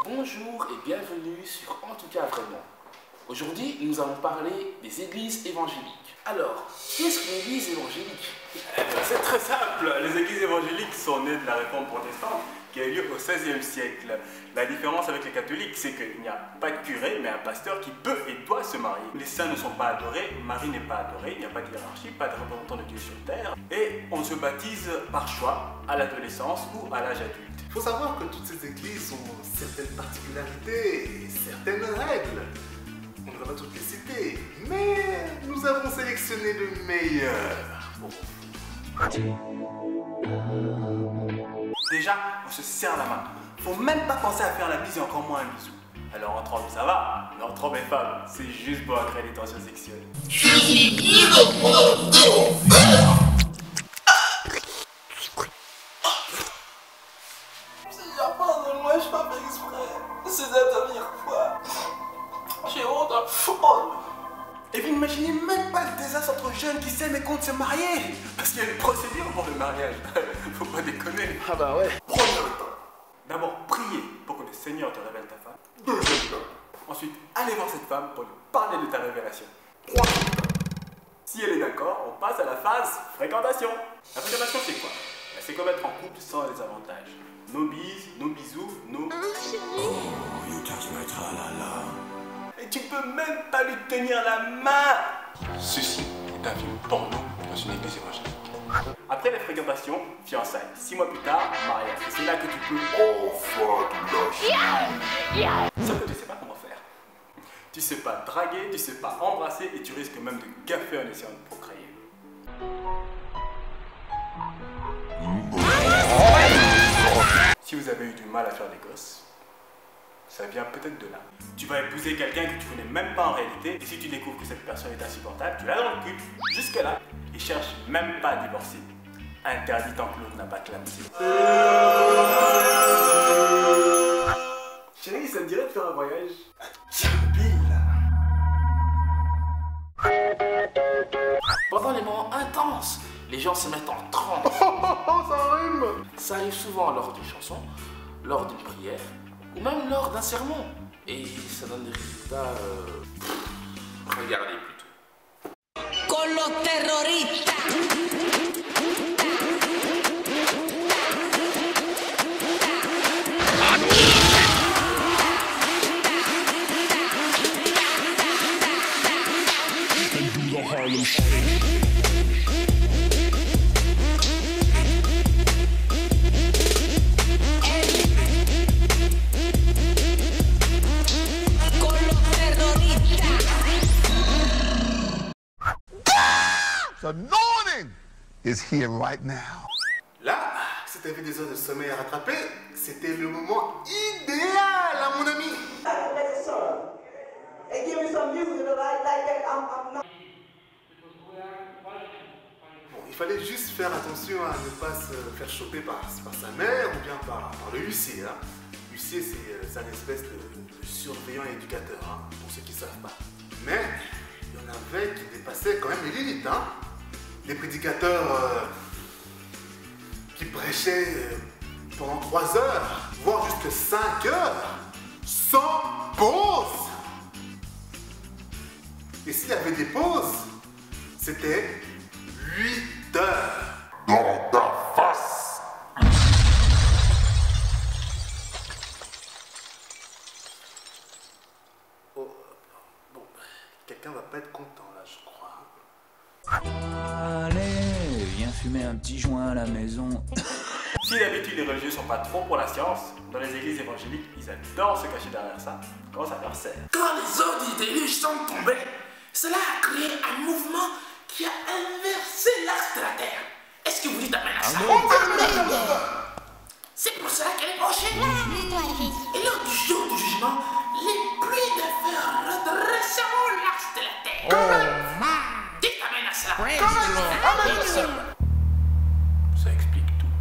Bonjour et bienvenue sur En tout cas vraiment. Aujourd'hui, nous allons parler des églises évangéliques. Alors, qu'est-ce qu'une église évangélique? C'est très simple. Les églises évangéliques sont nées de la réforme protestante qui a eu lieu au XVIe siècle. La différence avec les catholiques, c'est qu'il n'y a pas de curé, mais un pasteur qui peut et doit se marier. Les saints ne sont pas adorés, Marie n'est pas adorée, il n'y a pas de hiérarchie, pas de représentant de Dieu sur terre. Et on se baptise par choix à l'adolescence ou à l'âge adulte. Il faut savoir que toutes ces églises ont certaines particularités et certaines règles. On ne va pas toutes les citer, mais nous avons sélectionné le meilleur pour vous. Déjà, on se serre la main. Faut même pas penser à faire la bise et encore moins un bisou. Alors entre hommes ça va, mais entre hommes et femmes, c'est juste pour créer des tensions sexuelles. Pardonne-moi, je pas fait exprès. C'est la dernière fois. J'ai honte à folle. Et vous n'imaginez même pas le désastre entre jeunes qui s'aiment et comptent se marier. Parce qu'il y a une procédure pour le mariage. Faut pas déconner. Ah bah ouais. Prenez le temps. D'abord, priez pour que le Seigneur te révèle ta femme. Ensuite, allez voir cette femme pour lui parler de ta révélation. Si elle est d'accord, on passe à la phase fréquentation. La fréquentation, c'est quoi? C'est comme être en couple sans les avantages. Nos bises, nos bisous, nos... Et tu peux même pas lui tenir la main. Ceci est un film porno dans une église évangélique. Après la fréquentation, fiançailles. 6 mois plus tard, mariage. Et c'est là que tu peux enfin te lâcher. Sauf que tu sais pas comment faire. Tu sais pas draguer, tu sais pas embrasser et tu risques même de gaffer en essayant de procréer. Si vous avez eu du mal à faire des gosses, ça vient peut-être de là. Tu vas épouser quelqu'un que tu connais même pas en réalité, et si tu découvres que cette personne est insupportable, tu l'as dans le cul, jusque là, et cherche même pas à divorcer. Interdit tant que l'autre n'a pas clamé. Chérie, ça te dirait de faire un voyage? Pendant les moments intenses, les gens se mettent en transe. Ça rime. Ça arrive souvent lors d'une chanson, lors d'une prière, ou même lors d'un sermon. Et ça donne des résultats... regardez plutôt. Con los terroristas. The anointing is here right now. Là, si tu avais des heures de sommeil à rattraper, c'était le moment idéal, à mon ami. Bon, il fallait juste faire attention à ne pas se faire choper par sa mère ou bien par le huissier. Hein. L'huissier, c'est un espèce de surveillant et éducateur, hein, pour ceux qui ne savent pas. Mais il y en avait qui dépassaient quand même les limites. Hein. Des prédicateurs qui prêchaient pendant 3 heures, voire jusqu'à 5 heures, sans pause. Et s'il y avait des pauses, c'était 8 heures. Dans ta face. Oh, bon, quelqu'un va pas être content là, je crois. Allez, viens fumer un petit joint à la maison. Si d'habitude les religieux sont pas trop pour la science, dans les églises évangéliques, ils adorent se cacher derrière ça quand ça leur sert. Quand les eaux du déluge sont tombées, cela a créé un mouvement qui a inversé l'axe de la Terre. Est-ce que vous dites amen à ça? C'est pour cela qu'elle est penchée. Et lors du jour du jugement, les pluies de feu redresseront l'axe de la Terre. Dites amen à cela. Ça explique tout.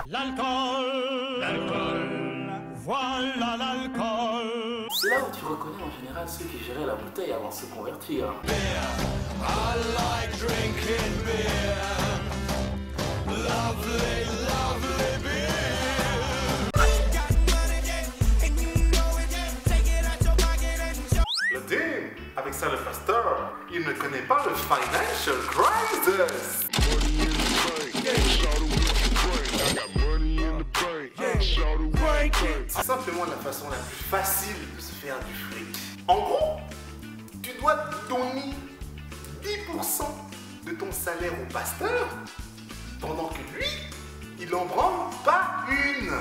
L'alcool, voilà l'alcool. C'est là où tu reconnais en général ceux qui géraient la bouteille avant de se convertir. I like drinking beer, lovely, lovely beer. ça le pasteur, il ne connaît pas le financial crisis. C'est simplement la façon la plus facile de se faire du fric. En gros, tu dois donner 10% de ton salaire au pasteur, pendant que lui, il n'en branle pas une.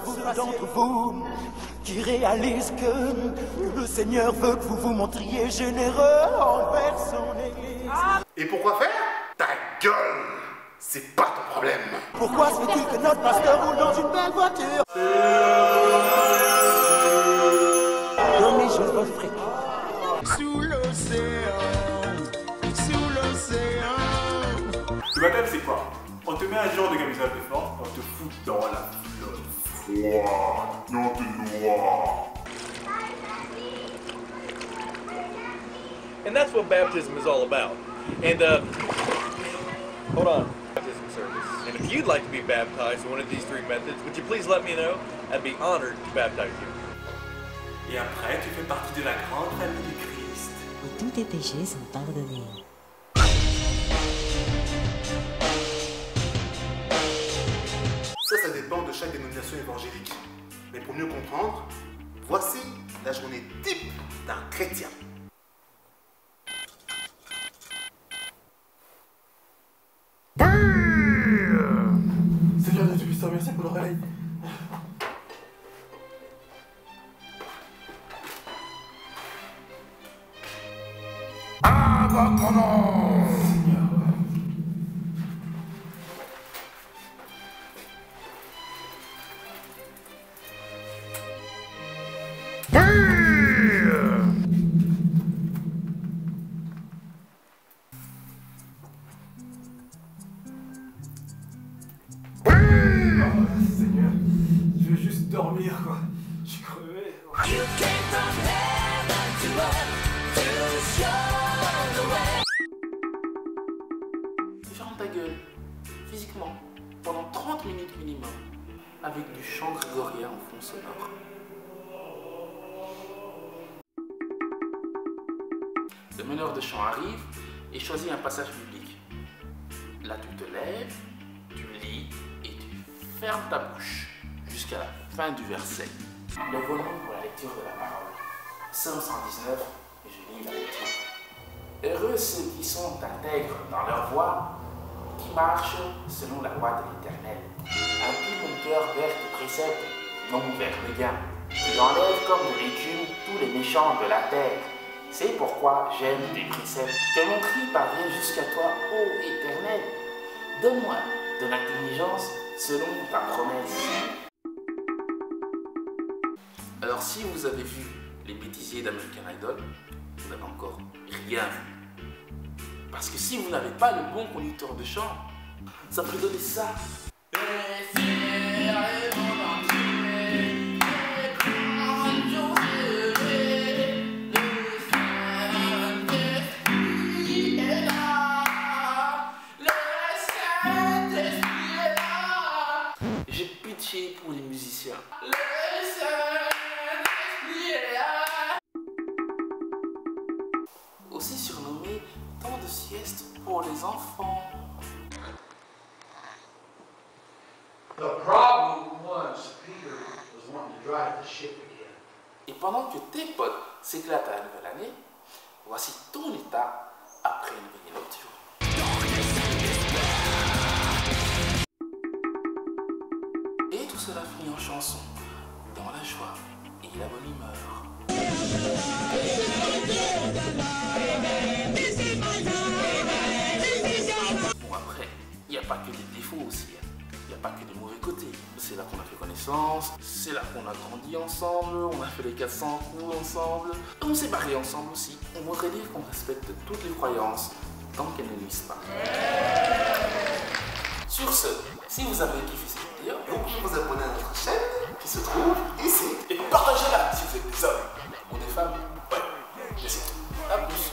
Ceux d'entre vous qui réalisent que le Seigneur veut que vous vous montriez généreux envers son Église. Et pourquoi faire? Ta gueule! C'est pas ton problème. Pourquoi se fait-il que notre pasteur roule dans une belle voiture? Donnez juste votre fric. Sous l'océan, sous l'océan. Le baptême, c'est quoi? On te met un genre de camisole de force, on te fout dans la flotte. Froid, non de noir. And that's what baptism is all about. And, hold on. Baptism service. And if you'd like to be baptized in one of these three methods, would you please let me know? I'd be honored to baptize you. Et après, tu fais partie de la grande famille du Christ. Où tous tes péchés sont pardonnés. Ça dépend de chaque dénomination évangélique. Mais pour mieux comprendre, voici la journée type d'un chrétien. Seigneur Dieu Tout-Puissant, merci pour le réveil. Seigneur, je veux juste dormir, quoi. Je suis crevé. Ferme ta gueule, physiquement, pendant 30 minutes minimum, avec du chant grégorien en fond sonore. Le meneur de chant arrive et choisit un passage biblique. Là, tu te lèves, tu lis et tu fermes ta bouche jusqu'à la fin du verset. Le volume pour la lecture de la parole. Psaume 119, et je lis la lecture. Heureux ceux qui sont intègres dans leur voie, qui marchent selon la voie de l'Éternel. Incline mon cœur vers tes préceptes, non vers le gain. Tu enlèves comme de l'écume tous les méchants de la terre. C'est pourquoi j'aime tes préceptes. Que mon cri parvienne jusqu'à toi, ô Éternel. Donne-moi de l'intelligence selon ta promesse. Alors si vous avez vu les bêtisiers d'American Idol, vous n'avez encore rien vu. Parce que si vous n'avez pas le bon conducteur de chant, ça peut donner ça. J'ai pitié pour les musiciens. Aussi surnommé temps de sieste pour les enfants. Et pendant que tes potes s'éclatent à la nouvelle année, voici ton état après une veillée nocturne. Et tout cela finit en chanson, dans la joie et la bonne humeur. Bon, après, il n'y a pas que des défauts aussi, hein. Il n'y a pas que des mauvais côtés. C'est là qu'on a fait connaissance, c'est là qu'on a grandi ensemble, on a fait les 400 coups ensemble, on s'est barré ensemble aussi. On voudrait dire qu'on respecte toutes les croyances tant qu'elles ne nuisent pas. Sur ce, si vous avez kiffé cette vidéo, vous pouvez vous abonner à notre chaîne qui se trouve ici. Et partagez-la si vous êtes des hommes ou des femmes. Ouais, mais c'est tout. À plus.